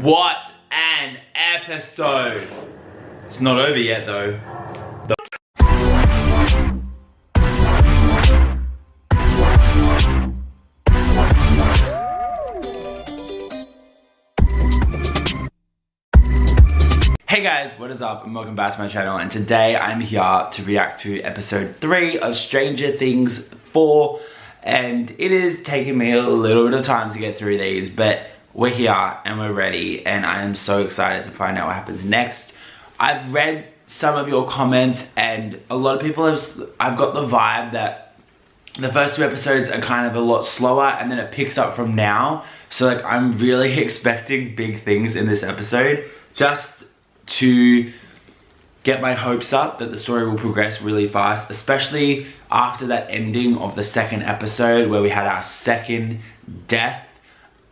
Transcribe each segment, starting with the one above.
What an episode! It's not over yet though. Hey guys, what is up and welcome back to my channel, and today I'm here to react to episode 3 of Stranger Things 4, and it is taking me a little bit of time to get through these, but we're here and we're ready, and I am so excited to find out what happens next. I've read some of your comments and a lot of people I've got the vibe that the first 2 episodes are kind of a lot slower and then it picks up from now. So like I'm really expecting big things in this episode, just to get my hopes up that the story will progress really fast, especially after that ending of the 2nd episode where we had our 2nd death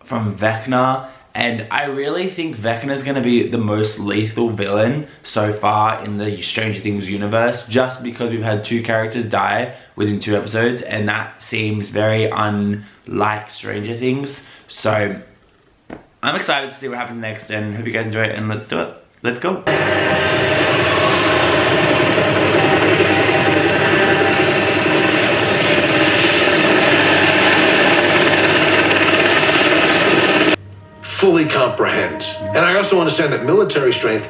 from Vecna. And I really think Vecna is going to be the most lethal villain so far in the Stranger Things universe, just because we've had 2 characters die within 2 episodes, and that seems very unlike Stranger Things. So I'm excited to see what happens next, and hope you guys enjoy it, and let's do it. Let's go. Fully comprehends. And I also understand that military strength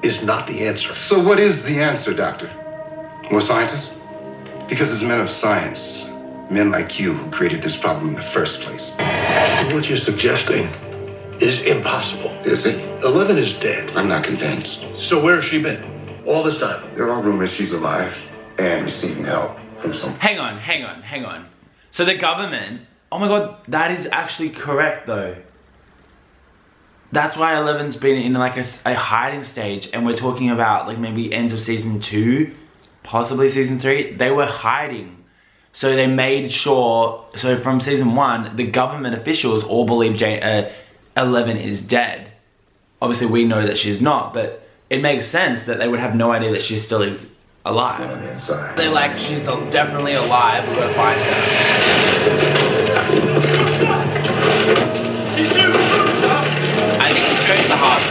is not the answer. So what is the answer, Doctor? More scientists? Because it's men of science, men like you, who created this problem in the first place. What you're suggesting is impossible. Is it? 11 is dead. I'm not convinced. So where has she been all this time? There are rumors she's alive and receiving help from some... Hang on. So the government, oh my god, that is actually correct though. That's why 11's been in like a hiding stage, and we're talking about like maybe end of season 2, possibly season 3. They were hiding. So they made sure, so from season 1, the government officials all believe 11 is dead. Obviously we know that she's not, but it makes sense that they would have no idea that she still is alive. They're like, she's definitely alive, we're gonna find her. I think it's going to the heart.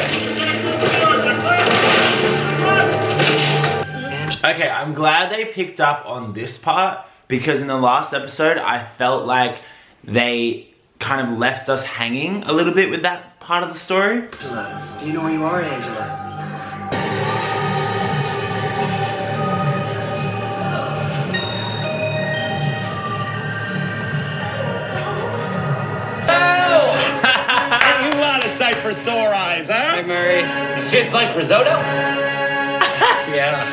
Okay, I'm glad they picked up on this part, because in the last episode I felt like they kind of left us hanging a little bit with that part of the story. Angela, do you know where you are, Angela? You want a sight for sore eyes, huh? Hey, Murray. The kids like risotto? Yeah.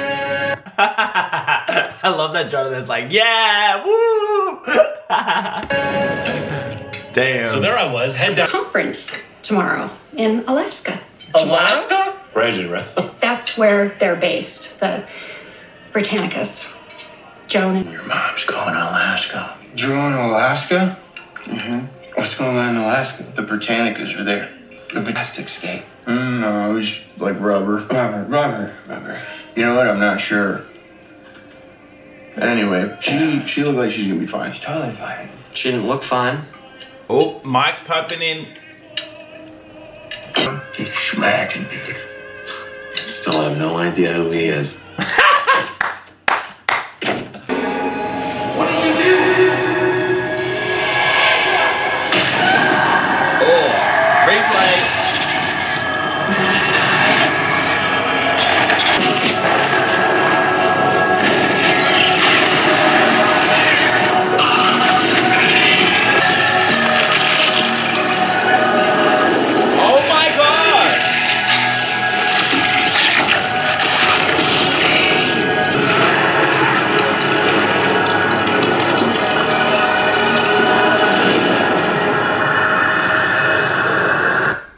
I love that Jonathan's like, yeah, woo! Damn. So there I was, head down. Conference tomorrow in Alaska. Alaska? Treasure. That's where they're based, the Britannicus. Joan and Your mom's going to Alaska. You're going to Alaska? Mm-hmm. What's going on in Alaska? The Britannicas are there. The plastics gate. No, it was like rubber. Rubber. You know what? I'm not sure. Anyway, she looked like she's gonna be fine. She's totally fine. She didn't look fine. Oh, Mike's popping in. He's smacking, dude. Still have no idea who he is. What did you do? Oh, replay.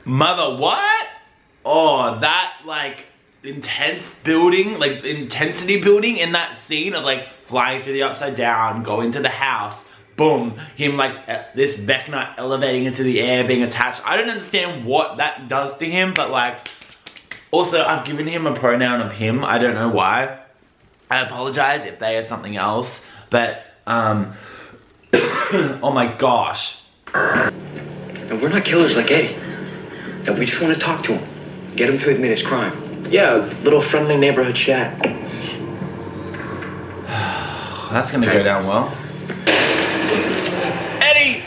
Mother, what? Oh, that like intense building, like intensity building in that scene of like flying through the upside down, going to the house, boom, him like this Vecna elevating into the air, being attached. I don't understand what that does to him, but like, also I've given him a pronoun of him. I don't know why. I apologize if they are something else, but oh my gosh. And we're not killers like Eddie. that we just want to talk to him. Get him to admit his crime. Yeah, a little friendly neighborhood chat. That's gonna go down well. Eddie!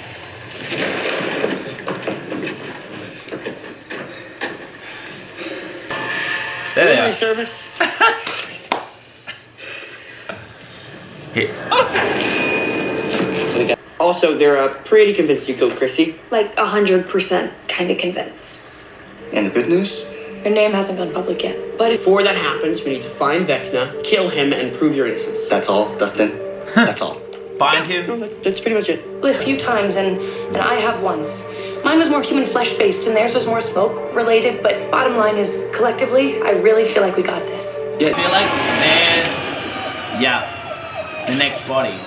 There they are. Service. Here. Also, they're pretty convinced you killed Chrissy. Like 100% kind of convinced. And the good news? Your name hasn't gone public yet. But before that happens, we need to find Vecna, kill him, and prove your innocence. That's all, Dustin. That's all. Find him. No, that's pretty much it. List a few times, and I have once. Mine was more human flesh-based, and theirs was more smoke-related, but bottom line is, collectively, I really feel like we got this. Yeah. I feel like there's... Yeah. The next body.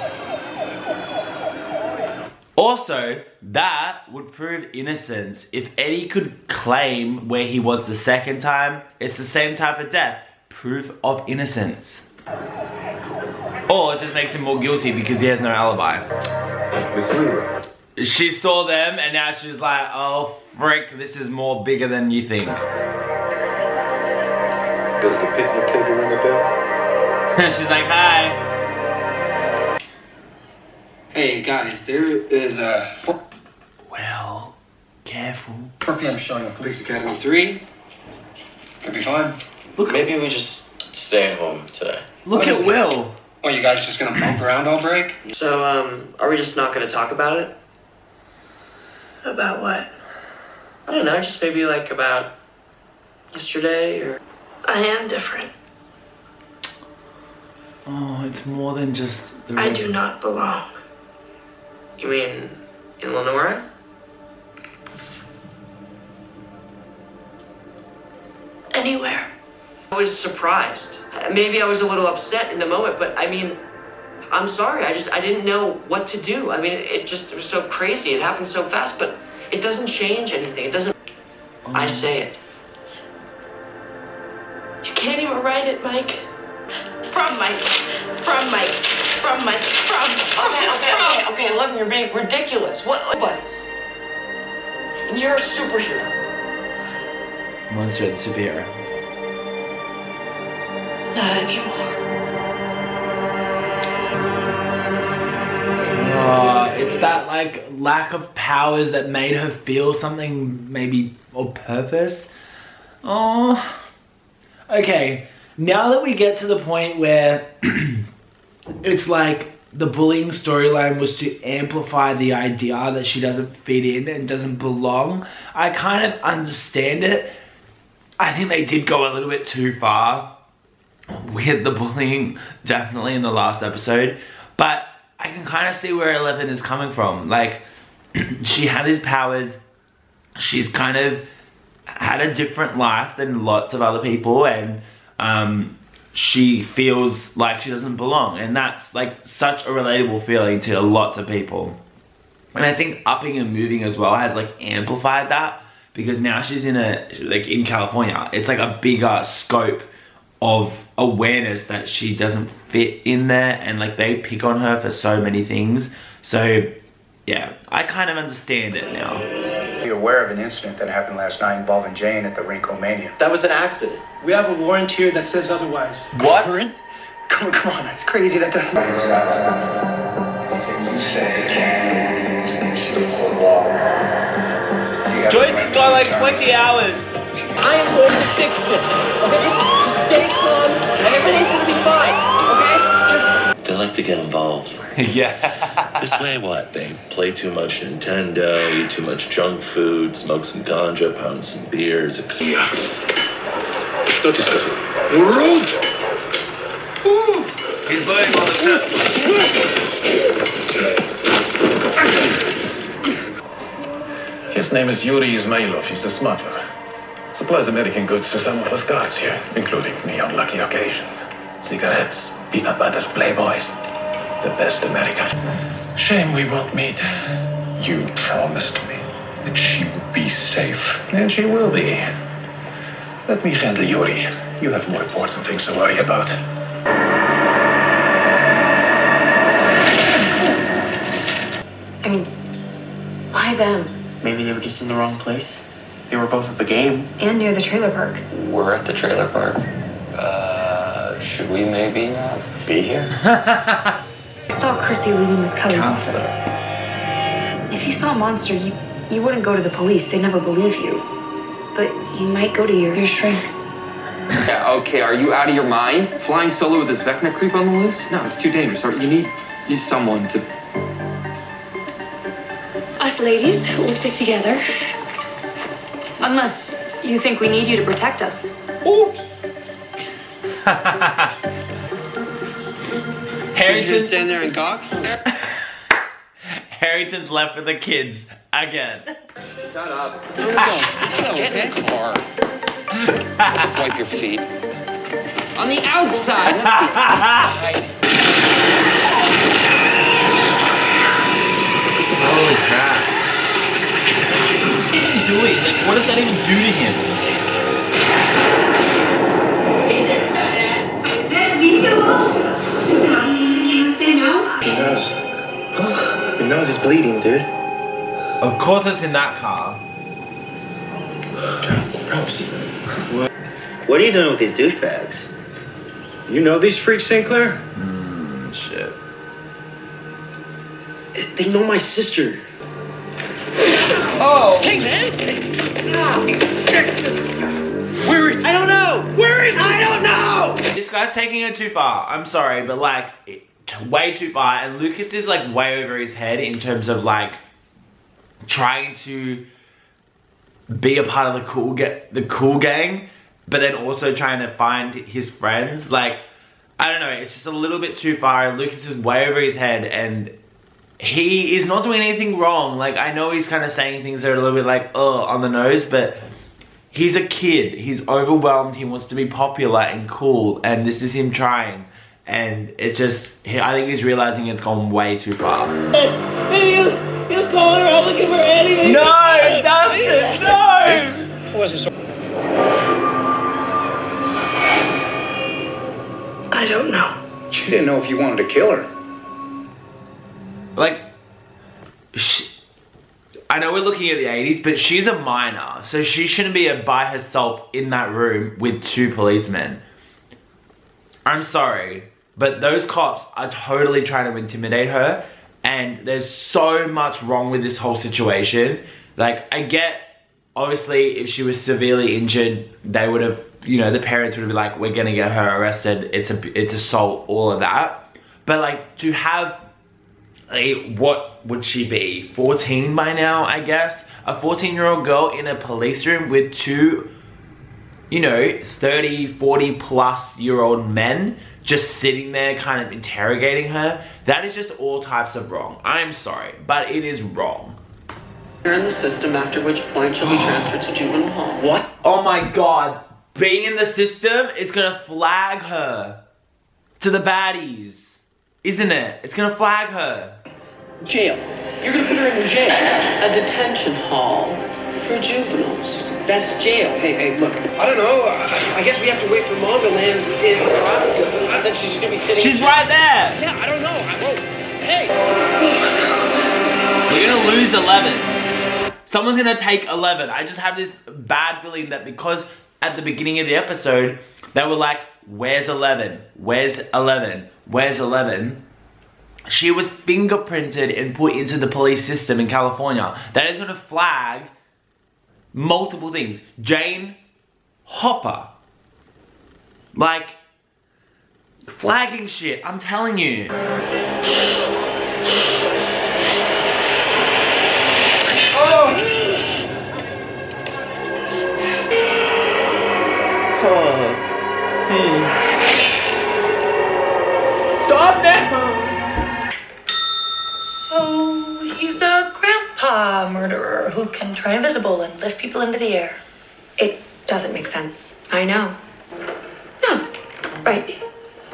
Also, that would prove innocence. If Eddie could claim where he was the second time, it's the same type of death. Proof of innocence. Or it just makes him more guilty because he has no alibi. She saw them and now she's like, oh frick, this is more bigger than you think. Does the picnic table ring a bell? She's like, hi. Hey, guys, there is a... Well, careful. 4 p.m. showing at Police Academy 3. Could be fun. Look, Maybe we just stay home today. look at Will. Oh, you guys just gonna bump around all break? So, are we just not gonna talk about it? About what? I don't know, just maybe like about yesterday or... I am different. Oh, it's more than just the I do not belong. You mean in Lenora? Anywhere. I was surprised. Maybe I was a little upset in the moment, but I mean, I'm sorry. I didn't know what to do. I mean, it was so crazy. It happened so fast, but it doesn't change anything. It doesn't. I say it. You can't even write it, Mike. From Mike. From Mike. From Mike. From. Okay, 11, you're being ridiculous. What buddies? And you're a superhero. Monster the superhero. Not anymore. It's that like lack of powers that made her feel something maybe of purpose. Oh. Okay, now that we get to the point where it's like the bullying storyline was to amplify the idea that she doesn't fit in and doesn't belong, I kind of understand it. I think they did go a little bit too far with the bullying, definitely in the last episode, but I can kind of see where Eleven is coming from. Like, she had his powers, she's kind of had a different life than lots of other people, and she feels like she doesn't belong, and that's like such a relatable feeling to lots of people. And I think upping and moving as well has like amplified that, because now she's in in California. It's like a bigger scope of awareness that she doesn't fit in there, and like they pick on her for so many things. So yeah, I kind of understand it now. Are you aware of an incident that happened last night involving Jane at the Rinko Mania? That was an accident. We have a warrant here that says otherwise. What? Come on, that's crazy. That doesn't... Anything you say Joyce has got like 20 hours. I am going to fix this. Okay, just stay calm and everything's gonna be fine. Okay? They like to get involved. Yeah. This way, what? They play too much Nintendo, eat too much junk food, smoke some ganja, pound some beers, etc. Что ты сказал? Урод! He's learning all the stuff. His name is Yuri Ismailov. He's a smuggler. Supplies American goods to some of us guards here, including me on lucky occasions. Cigarettes, peanut butter, Playboys. The best America. Shame we won't meet. You promised me that she would be safe. And she will be. Let me handle Yuri. You have more important things to worry about. I mean, why them? Maybe they were just in the wrong place. They were both at the game. And near the trailer park. We're at the trailer park. Should we maybe not be here? I saw Chrissy leaving Miss Kelly's office. If you saw a monster, you wouldn't go to the police. They'd never believe you. But you might go to your shrink. Yeah, okay, are you out of your mind? Flying solo with this Vecna creep on the loose? No, it's too dangerous. You need someone to... Us ladies will stick together. Unless you think we need you to protect us. Did you just stand there and gawk? Harrington's left with the kids again. Shut up. Get in the car. Wipe your feet. On the outside, not the inside. Holy crap. What is he doing? Like, what does that even do to him? I said leave it alone. Can you say no? Your nose. Your nose is bleeding, dude. Of course it's in that car. God, gross. What are you doing with these douchebags? You know these freaks, St. Clair? Shit. They know my sister. Oh! Hey, man! Where is he? I don't know! Where is he? I don't know! This guy's taking it too far. I'm sorry, but like, way too far. And Lucas is like way over his head in terms of like trying to be a part of the cool gang, but then also trying to find his friends. Like, I don't know, it's just a little bit too far. Lucas is way over his head and he is not doing anything wrong. Like, I know he's kind of saying things that are a little bit like, oh, on the nose, but he's a kid. He's overwhelmed. He wants to be popular and cool, and this is him trying. And it just, I think he's realizing it's gone way too far. Maybe he was calling her out looking for Eddie. No, Dustin, no! It wasn't so... I don't know. You didn't know if you wanted to kill her. Like, I know we're looking at the 80s, but she's a minor, so she shouldn't be by herself in that room with two policemen. I'm sorry, but those cops are totally trying to intimidate her, and there's so much wrong with this whole situation. Like, I get, obviously, if she was severely injured, they would have, you know, the parents would have been like, we're gonna get her arrested, it's assault, all of that. But like, to have what would she be, 14 by now, I guess? A 14-year-old girl in a police room with two, you know, 30, 40 plus year old men just sitting there kind of interrogating her. That is just all types of wrong. I'm sorry, but it is wrong. You're in the system, after which point she'll be transferred to juvenile hall. What? Oh my God. Being in the system is gonna flag her to the baddies. Isn't it? It's gonna flag her. Jail. You're gonna put her in jail. A detention hall for juveniles. That's jail. Hey, look. I don't know. I guess we have to wait for Mom to land in Alaska. But then she's gonna be sitting. She's right there. Yeah, I don't know. Hey. We're gonna lose 11. Someone's gonna take 11. I just have this bad feeling that because at the beginning of the episode, they were like, where's 11? Where's 11? Where's 11? She was fingerprinted and put into the police system in California. That is gonna flag multiple things. Jane Hopper. Like, flagging shit, I'm telling you. Stop now! So he's a grandpa murderer who can try invisible and lift people into the air. It doesn't make sense. I know. No. Right.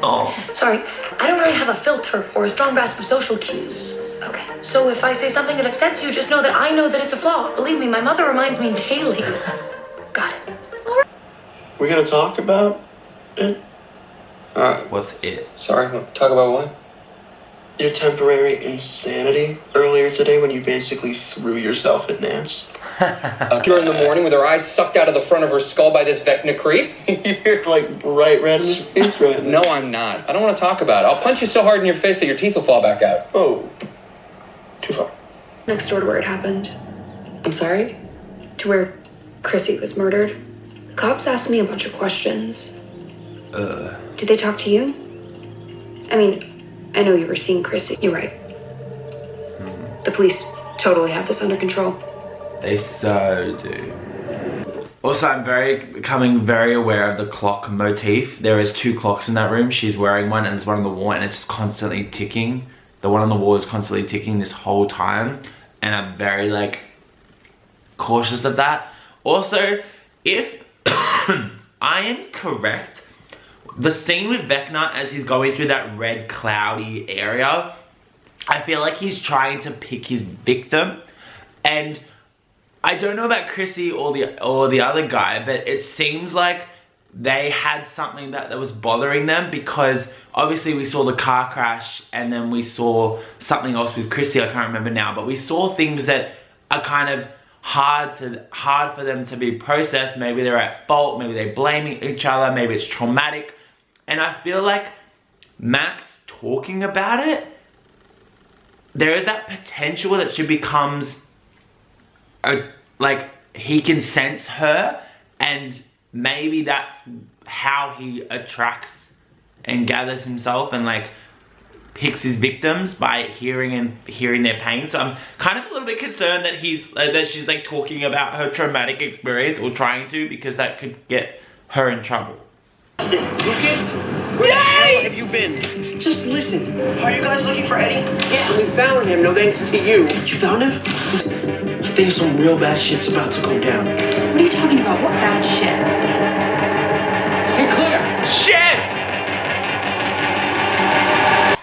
Oh. Sorry, I don't really have a filter or a strong grasp of social cues. Okay. So if I say something that upsets you, just know that I know that it's a flaw. Believe me, my mother reminds me daily. Got it. All right. We're gonna talk about it? What's it? Sorry, talk about what? Your temporary insanity earlier today when you basically threw yourself at Nance. Her in the morning with her eyes sucked out of the front of her skull by this Vecna creep. You're like right in his face right now. No, I'm not. I don't want to talk about it. I'll punch you so hard in your face that your teeth will fall back out. Oh, too far. Next door to where it happened. I'm sorry? To where Chrissy was murdered. The cops asked me a bunch of questions. Did they talk to you? I mean, I know you were seeing Chrissy. You're right. The police totally have this under control. They so do. Also, I'm becoming very aware of the clock motif. There is 2 clocks in that room. She's wearing one and there's one on the wall and it's constantly ticking. The one on the wall is constantly ticking this whole time. And I'm very like cautious of that. Also, if I am correct, the scene with Vecna as he's going through that red cloudy area, I feel like he's trying to pick his victim. And I don't know about Chrissy or the other guy, but it seems like they had something that was bothering them, because obviously we saw the car crash and then we saw something else with Chrissy, I can't remember now, but we saw things that are kind of hard for them to be processed. Maybe they're at fault, maybe they're blaming each other, maybe it's traumatic. And I feel like Max talking about it, there is that potential that she becomes like he can sense her, and maybe that's how he attracts and gathers himself and like picks his victims, by hearing their pain. So I'm kind of a little bit concerned that she's like talking about her traumatic experience, or trying to, because that could get her in trouble. Lucas, where the hell have you been? Just listen. Are you guys looking for Eddie? Yeah, we found him, no thanks to you. You found him? I think some real bad shit's about to go down. What are you talking about? What bad shit? Sinclair! Shit!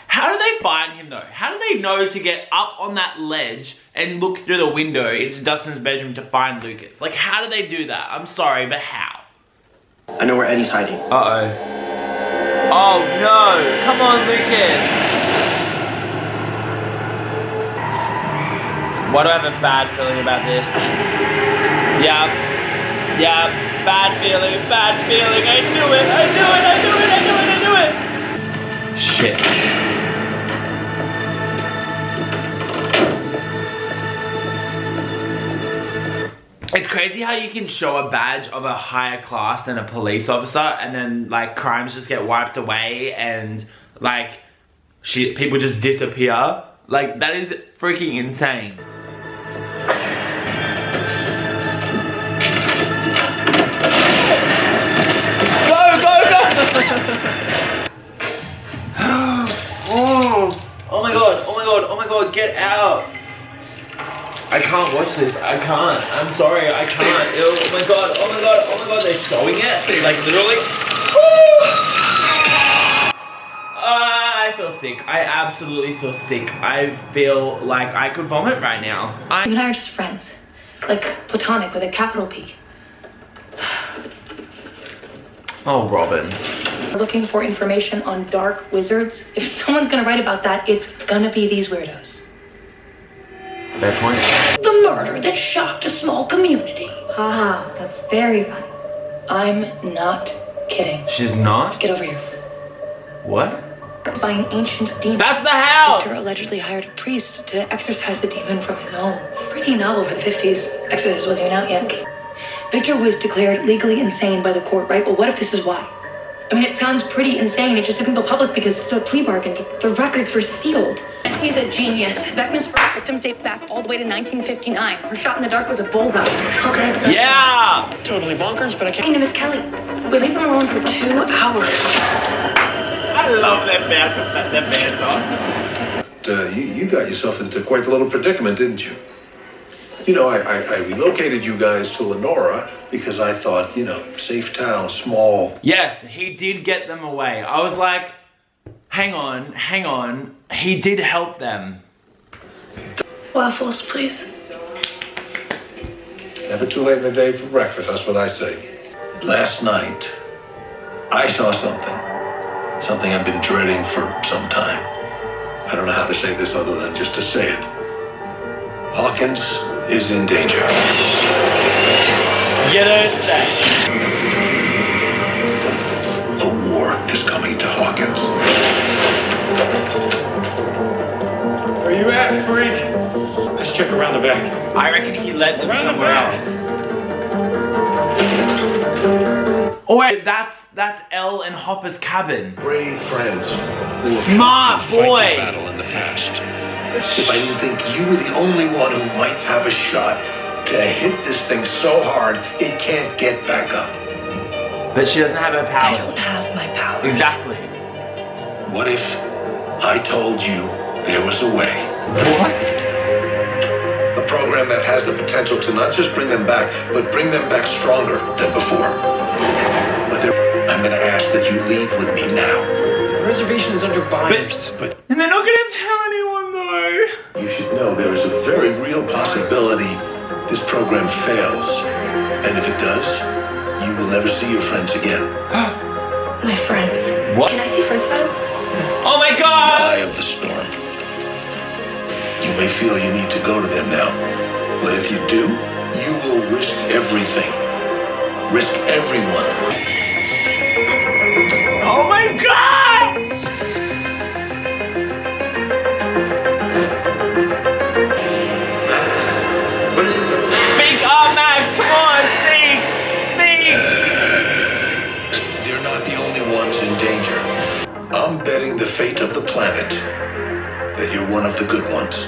How do they find him though? How do they know to get up on that ledge and look through the window into Dustin's bedroom to find Lucas? Like, how do they do that? I'm sorry, but how? I know where Eddie's hiding. Uh-oh. Oh no! Come on, Lucas! Why do I have a bad feeling about this? Yeah, bad feeling. I knew it! Shit. It's crazy how you can show a badge of a higher class than a police officer, and then like crimes just get wiped away, and like people just disappear. Like, that is freaking insane. Oh my god, get out. I can't watch this. I can't. I'm sorry. I can't. Oh my god. They're showing it. Like, literally. I feel sick. I absolutely feel sick. I feel like I could vomit right now. You and I are just friends. Like, platonic with a capital P. Oh, Robin. We're looking for information on dark wizards. If someone's gonna write about that, it's gonna be these weirdos. Fair point. The murder that shocked a small community. Haha, that's very funny. I'm not kidding. She's not? Get over here. What? By an ancient demon. That's the house! Victor allegedly hired a priest to exorcise the demon from his home. Pretty novel for the 50s. Exorcist wasn't even out yet. Victor was declared legally insane by the court, right? Well, what if this is why? I mean, it sounds pretty insane. It just didn't go public because The plea bargain, the records were sealed. he's a genius. Vecna's first victims date back all the way to 1959. Her shot in the dark was a bullseye. Okay. Yeah! Totally bonkers, but I can't. My name is Kelly. We leave him alone for 2 hours. I love that band with that band on. You got yourself into quite a little predicament, didn't you? You know, I relocated you guys to Lenora because I thought, you know, safe town, small. Yes, he did get them away. I was like, hang on. He did help them. Waffles, please. Never too late in the day for breakfast, that's what I say. Last night, I saw something I've been dreading for some time. I don't know how to say this other than just to say it. Hawkins is in danger. You don't say. A war is coming to Hawkins. Where you at, freak? Let's check around the back. I reckon he led them somewhere else. Oh wait, that's Elle and Hopper's cabin. Brave friends. Smart boy. Battle in the past. If I didn't think you were the only one who might have a shot to hit this thing so hard it can't get back up. But she doesn't have her powers. I don't have my powers. Exactly. What if I told you there was a way? What? A program that has the potential to not just bring them back, but bring them back stronger than before. But I'm gonna ask that you leave with me now. The reservation is under buyers. But And they're not gonna tell anyone though. you should know there is a very real possibility this program fails. And if it does, you will never see your friends again. My friends. What? Can I see Friends file? Oh my god! Eye of the storm. You may feel you need to go to them now, but if you do, you will risk everything. Risk everyone. Oh my god! What is it? Speak up, Max! Come on, speak! Speak! They're not the only ones in danger. I'm betting the fate of the planet that you're one of the good ones.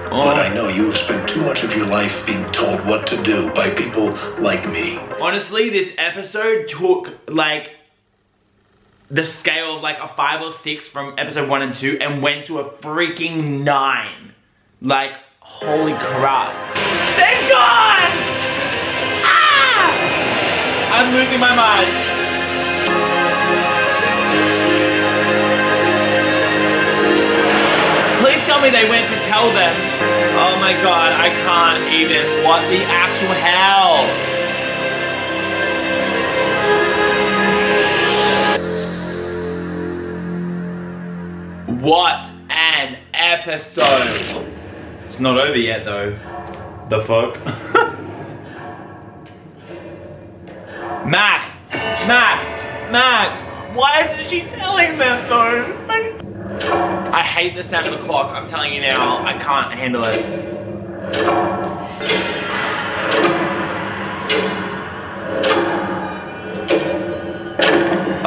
But I know you have spent too much of your life being told what to do by people like me. Honestly, this episode took like the scale of like a 5 or 6 from episode 1 and 2 and went to a freaking 9. Like, holy crap. Thank God! Ah! I'm losing my mind. Please tell me they went to tell them. Oh my god, I can't even. What the actual hell? What an episode. It's not over yet though. The fuck? Max! Max! Max! Why isn't she telling them though? I hate the sound of the clock, I'm telling you now, I can't handle it.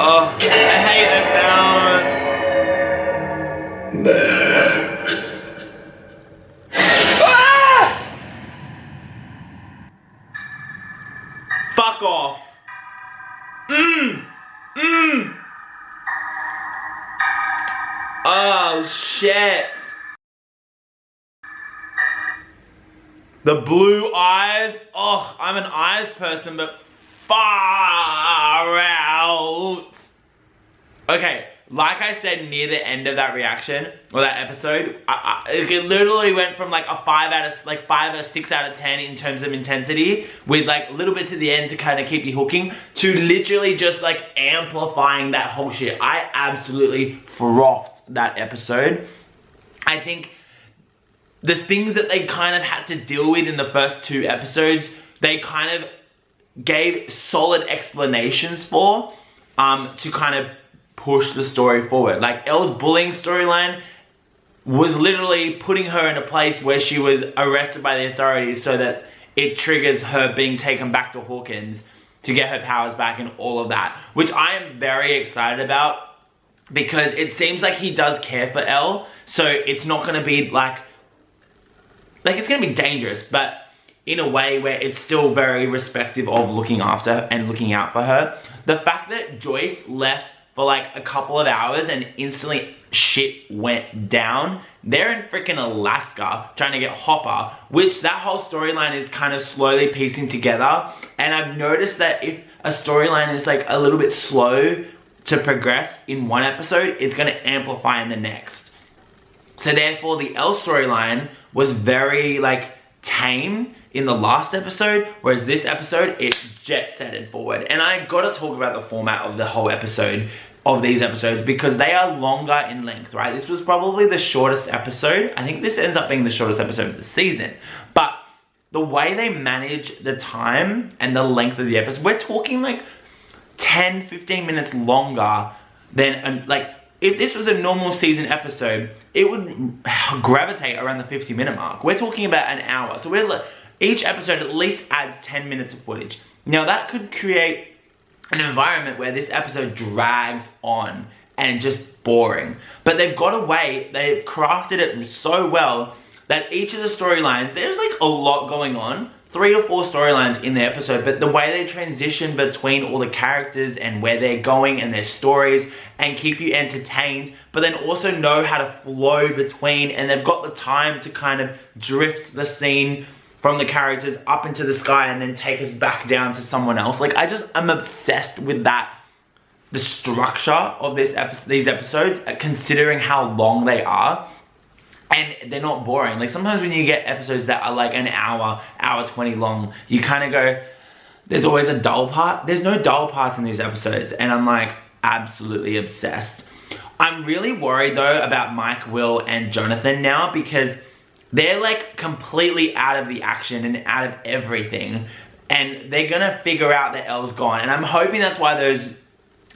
Oh, I hate that sound. Max. Ah! Fuck off. Oh shit. The blue eyes. Oh, I'm an eyes person, but far out. Okay, like I said near the end of that reaction or that episode, it literally went from like a 5 or 6 out of 10 in terms of intensity, with like a little bit to the end to kind of keep you hooking, to literally just like amplifying that whole shit. I absolutely frothed that episode. I think the things that they kind of had to deal with in the first 2 episodes, they kind of gave solid explanations for, to kind of push the story forward. Like Elle's bullying storyline was literally putting her in a place where she was arrested by the authorities so that it triggers her being taken back to Hawkins to get her powers back and all of that, which I am very excited about because it seems like he does care for Elle, so it's not going to be like it's going to be dangerous, but in a way where it's still very respective of looking after and looking out for her. The fact that Joyce left for like a couple of hours and instantly shit went down. They're in freaking Alaska trying to get Hopper, which that whole storyline is kind of slowly piecing together. And I've noticed that if a storyline is like a little bit slow to progress in one episode, it's going to amplify in the next. So therefore the Elle storyline was very like tame in the last episode, whereas this episode, it's jet-setted forward. And I gotta talk about the format of the whole episode, of these episodes, because they are longer in length, right? This was probably the shortest episode. I think this ends up being the shortest episode of the season. But the way they manage the time and the length of the episode, we're talking like 10, 15 minutes longer than, like, if this was a normal season episode, it would gravitate around the 50-minute mark. We're talking about an hour. So each episode at least adds 10 minutes of footage. Now that could create an environment where this episode drags on and just boring. But they've got a way, they've crafted it so well that each of the storylines, there's like a lot going on. 3 or 4 storylines in the episode, but the way they transition between all the characters and where they're going and their stories and keep you entertained, but then also know how to flow between, and they've got the time to kind of drift the scene from the characters up into the sky and then take us back down to someone else. Like, I'm obsessed with that, the structure of these episodes, considering how long they are. And they're not boring. Like, sometimes when you get episodes that are like an hour 20 long, you kind of go, there's always a dull part. There's no dull parts in these episodes, and I'm like absolutely obsessed. I'm really worried though about Mike, Will, and Jonathan now, because they're like completely out of the action and out of everything, and they're gonna figure out that Elle's gone. And I'm hoping that's why that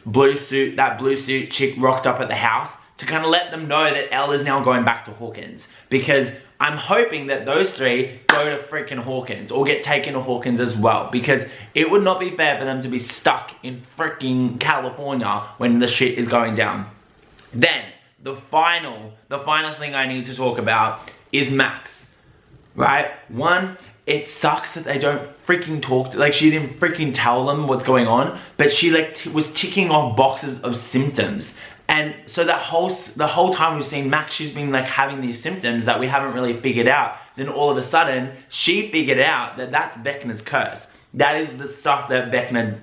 blue suit chick rocked up at the house, to kind of let them know that Elle is now going back to Hawkins. Because I'm hoping that those 3 go to freaking Hawkins or get taken to Hawkins as well. Because it would not be fair for them to be stuck in freaking California when the shit is going down. Then, the final thing I need to talk about is Max. Right? One, it sucks that they don't freaking talk, like, she didn't freaking tell them what's going on, but she like was ticking off boxes of symptoms. And so the whole time we've seen Max, she's been like having these symptoms that we haven't really figured out. Then all of a sudden, she figured out that that's Vecna's curse. That is the stuff that Vecna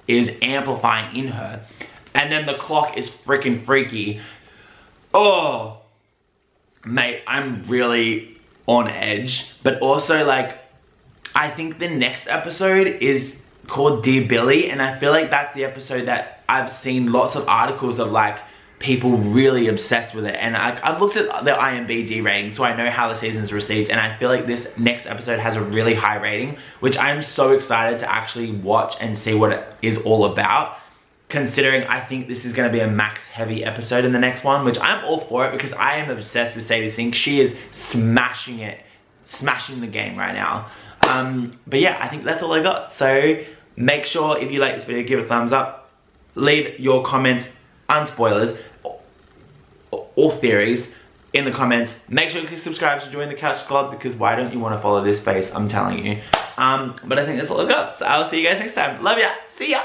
is amplifying in her. And then the clock is freaking freaky. Oh, mate, I'm really on edge. But also, like, I think the next episode is called Dear Billy, and I feel like that's the episode that I've seen lots of articles of, like, people really obsessed with it. And I've looked at the IMDb rating, so I know how the season's received, and I feel like this next episode has a really high rating, which I'm so excited to actually watch and see what it is all about, considering I think this is going to be a Max heavy episode in the next one, which I'm all for it because I am obsessed with Sadie Sink. She is smashing the game right now. But yeah, I think that's all I got. So make sure, if you like this video, give it a thumbs up. Leave your comments, unspoilers, or theories in the comments. Make sure you click subscribe to join the Couch Club, because why don't you want to follow this face? I'm telling you. But I think that's all I've got. So I'll see you guys next time. Love ya. See ya.